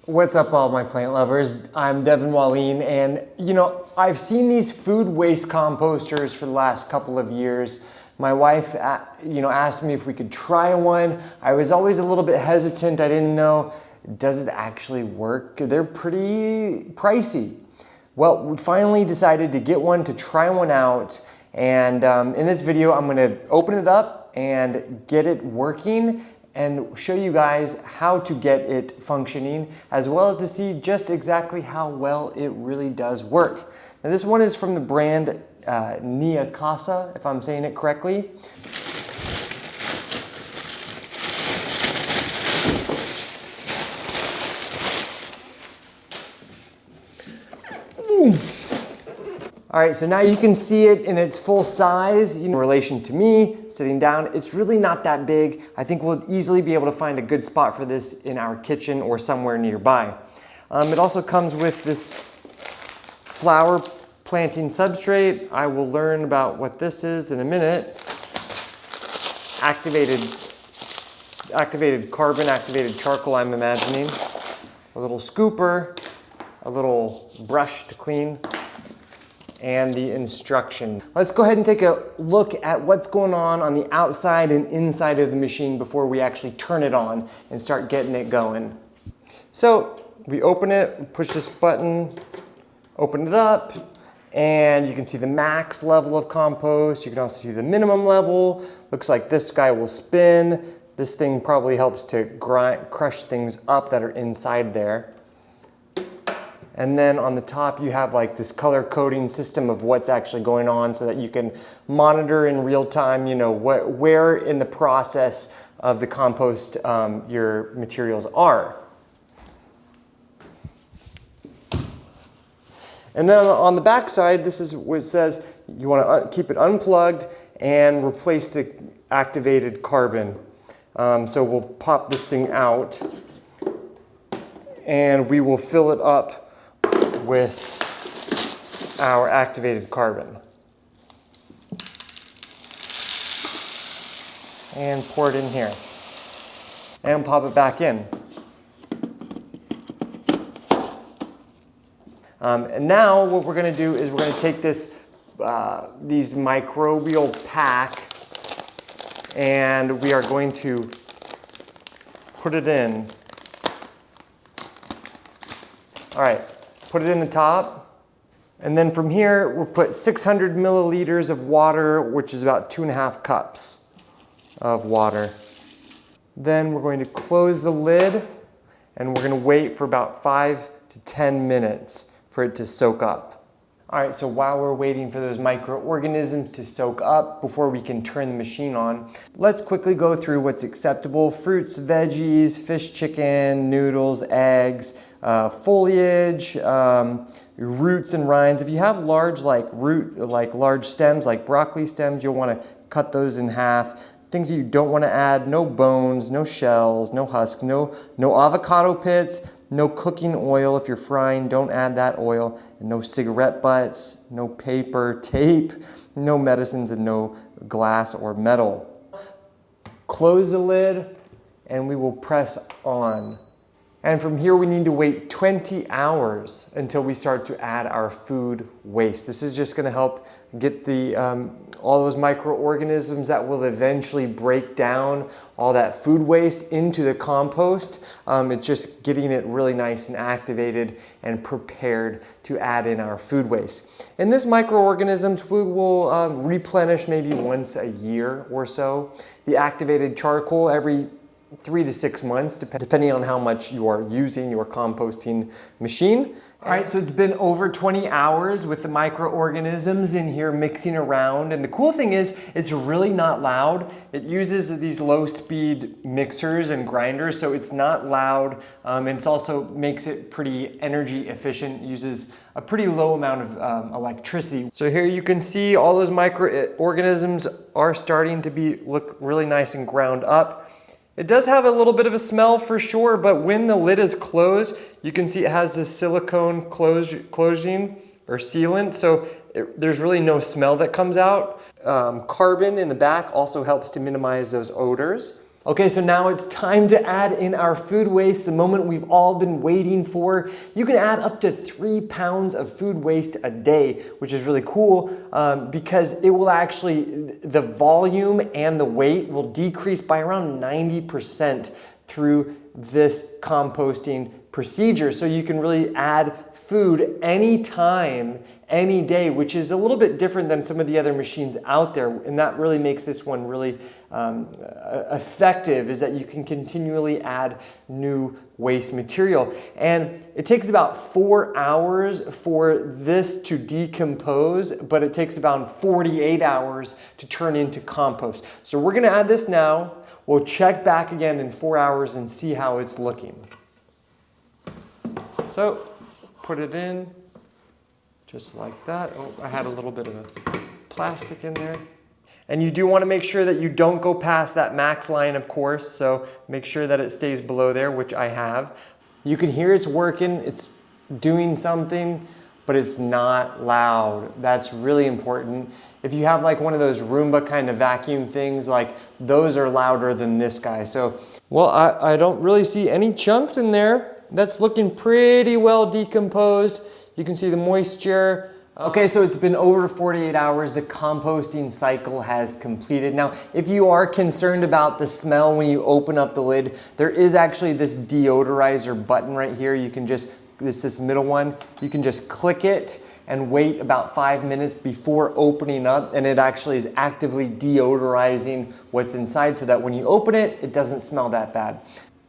What's up, all my plant lovers? I'm Devin, Wallien, and I've seen these food waste composters for the last couple of years. My wife, asked me if we could try one. I was always a little bit hesitant. I didn't know, does it actually work? They're pretty pricey. Well, we finally decided to get one, to try one out. And in this video, I'm gonna open it up and get it working and show you guys how to get it functioning, as well as to see just exactly how well it really does work. Now, this one is from the brand Neakasa, if I'm saying it correctly. All right, so now you can see it in its full size. In relation to me sitting down, it's really not that big. I think we'll easily be able to find a good spot for this in our kitchen or somewhere nearby. It also comes with this flower planting substrate. I will learn about what this is in a minute. Activated carbon, activated charcoal, I'm imagining. A little scooper, a little brush to clean, and the instruction. Let's go ahead and take a look at what's going on the outside and inside of the machine before we actually turn it on and start getting it going. So we open it, push this button, open it up, and you can see the max level of compost. You can also see the minimum level. Looks like this guy will spin. This thing probably helps to crush things up that are inside there. And then on the top, you have like this color coding system of what's actually going on so that you can monitor in real time, where in the process of the compost your materials are. And then on the back side, this is what it says. You want to keep it unplugged and replace the activated carbon. So we'll pop this thing out and we will fill it up with our activated carbon. And pour it in here. And pop it back in. And now what we're gonna do is we're gonna take this, these microbial pack, and we are going to put it in. All right. Put it in the top, and then from here we'll put 600 milliliters of water, which is about 2.5 cups of water. Then we're going to close the lid, and we're going to wait for about 5 to 10 minutes for it to soak up. All right, so while we're waiting for those microorganisms to soak up before we can turn the machine on, let's quickly go through what's acceptable. Fruits, veggies, fish, chicken, noodles, eggs, foliage, roots and rinds. If you have large large stems like broccoli stems, you'll want to cut those in half. Things that you don't want to add: no bones, no shells, no husks, no avocado pits, no cooking oil. If you're frying, don't add that oil. And no cigarette butts, no paper, tape, no medicines, and no glass or metal. Close the lid and we will press on. And from here we need to wait 20 hours until we start to add our food waste. This is just going to help get the all those microorganisms that will eventually break down all that food waste into the compost. It's just getting it really nice and activated and prepared to add in our food waste. And this microorganisms we will replenish maybe once a year or so. The activated charcoal every 3 to 6 months, depending on how much you are using your composting machine. All right, so it's been over 20 hours with the microorganisms in here mixing around. And the cool thing is, it's really not loud. It uses these low-speed mixers and grinders, so it's not loud. And it also makes it pretty energy efficient, uses a pretty low amount of electricity. So here you can see all those microorganisms are starting to look really nice and ground up. It does have a little bit of a smell for sure, but when the lid is closed, you can see it has this silicone closing or sealant, so there's really no smell that comes out. Carbon in the back also helps to minimize those odors. Okay, so now it's time to add in our food waste, the moment we've all been waiting for. You can add up to 3 pounds of food waste a day, which is really cool because it will actually, the volume and the weight will decrease by around 90% through this composting procedure. So you can really add food anytime, any day, which is a little bit different than some of the other machines out there. And that really makes this one really effective, is that you can continually add new waste material. And it takes about 4 hours for this to decompose, but it takes about 48 hours to turn into compost. So we're gonna add this now. We'll check back again in 4 hours and see how it's looking. So put it in just like that. Oh, I had a little bit of plastic in there. And you do want to make sure that you don't go past that max line, of course, so make sure that it stays below there, which I have. You can hear it's working, it's doing something, but it's not loud. That's really important. If you have like one of those Roomba kind of vacuum things, like those are louder than this guy. So, well, I don't really see any chunks in there. That's looking pretty well decomposed. You can see the moisture. Okay, so it's been over 48 hours. The composting cycle has completed. Now, if you are concerned about the smell when you open up the lid, there is actually this deodorizer button right here. You can just, this middle one, you can just click it and wait about 5 minutes before opening up, and it actually is actively deodorizing what's inside so that when you open it, it doesn't smell that bad.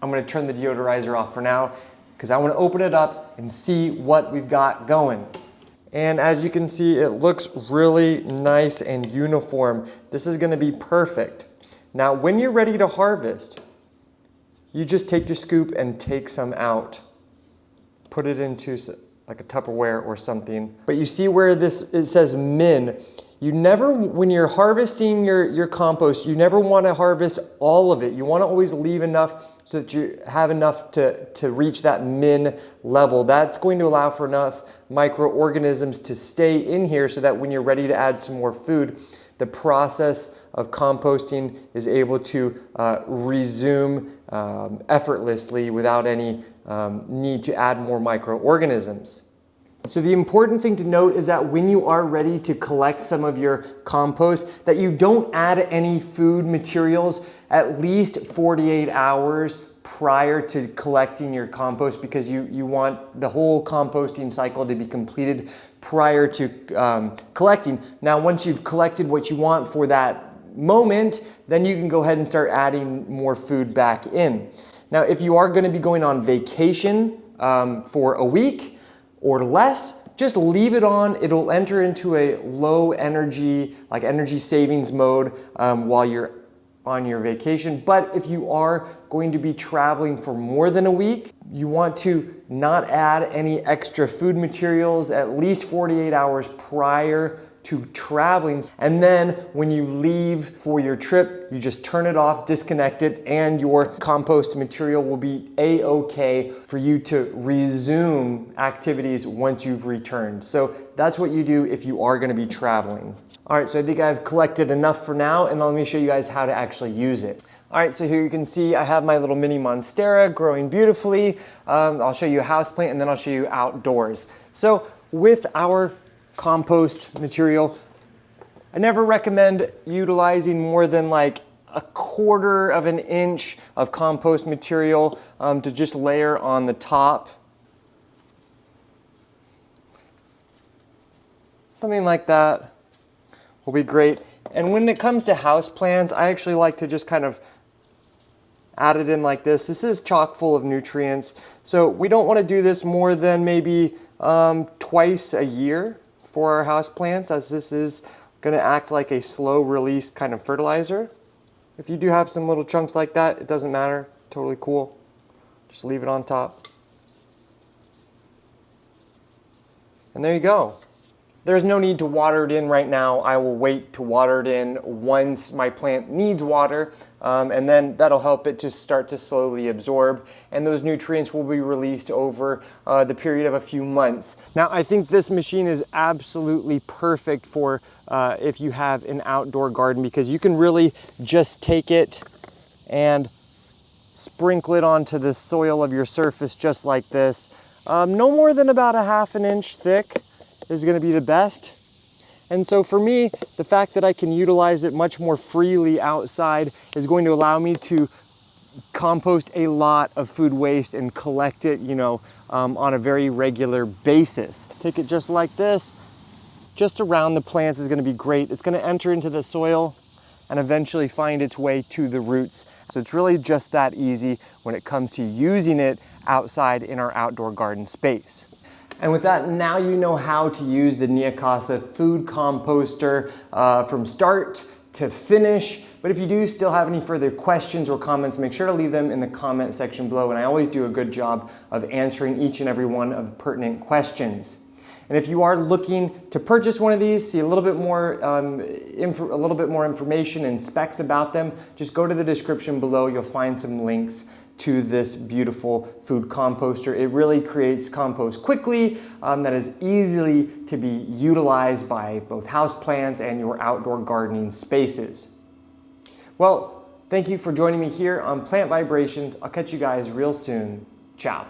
I'm gonna turn the deodorizer off for now because I wanna open it up and see what we've got going. And as you can see, it looks really nice and uniform. This is gonna be perfect. Now, when you're ready to harvest, you just take your scoop and take some out. Put it into like a Tupperware or something. But you see where this, it says min. You never, when you're harvesting your compost, you never want to harvest all of it. You want to always leave enough so that you have enough to reach that min level. That's going to allow for enough microorganisms to stay in here so that when you're ready to add some more food, the process of composting is able to resume effortlessly without any need to add more microorganisms. So the important thing to note is that when you are ready to collect some of your compost, that you don't add any food materials at least 48 hours prior to collecting your compost, because you want the whole composting cycle to be completed prior to collecting. Now, once you've collected what you want for that moment, then you can go ahead and start adding more food back in. Now, if you are going to be going on vacation for a week or less, just leave it on. It'll enter into a low energy, like energy savings mode while you're on your vacation. But if you are going to be traveling for more than a week, you want to not add any extra food materials at least 48 hours prior to traveling. And then when you leave for your trip, you just turn it off, disconnect it, and your compost material will be a-okay for you to resume activities once you've returned. So that's what you do if you are gonna be traveling. All right, so I think I've collected enough for now, and let me show you guys how to actually use it. All right, so here you can see I have my little mini monstera growing beautifully. I'll show you a houseplant, and then I'll show you outdoors. So with our compost material, I never recommend utilizing more than like 1/4 of an inch of compost material to just layer on the top. Something like that will be great. And when it comes to houseplants, I actually like to just kind of add it in like this. This is chock full of nutrients, so we don't want to do this more than maybe twice a year for our houseplants, as this is going to act like a slow release kind of fertilizer. If you do have some little chunks like that, it doesn't matter, totally cool. Just leave it on top. And there you go. There's no need to water it in right now. I will wait to water it in once my plant needs water, and then that'll help it to start to slowly absorb, and those nutrients will be released over the period of a few months. Now, I think this machine is absolutely perfect for if you have an outdoor garden, because you can really just take it and sprinkle it onto the soil of your surface just like this. No more than about a 1/2 inch thick is going to be the best. And so for me, the fact that I can utilize it much more freely outside is going to allow me to compost a lot of food waste and collect it, on a very regular basis. Take it just like this, just around the plants is going to be great. It's going to enter into the soil and eventually find its way to the roots. So it's really just that easy when it comes to using it outside in our outdoor garden space. And with that, now you know how to use the Neakasa food composter from start to finish. But if you do still have any further questions or comments, make sure to leave them in the comment section below, and I always do a good job of answering each and every one of the pertinent questions. And if you are looking to purchase one of these, see a little bit more information and specs about them, just go to the description below. You'll find some links to this beautiful food composter. It really creates compost quickly that is easily to be utilized by both houseplants and your outdoor gardening spaces. Well, thank you for joining me here on Plant Vibrations. I'll catch you guys real soon. Ciao.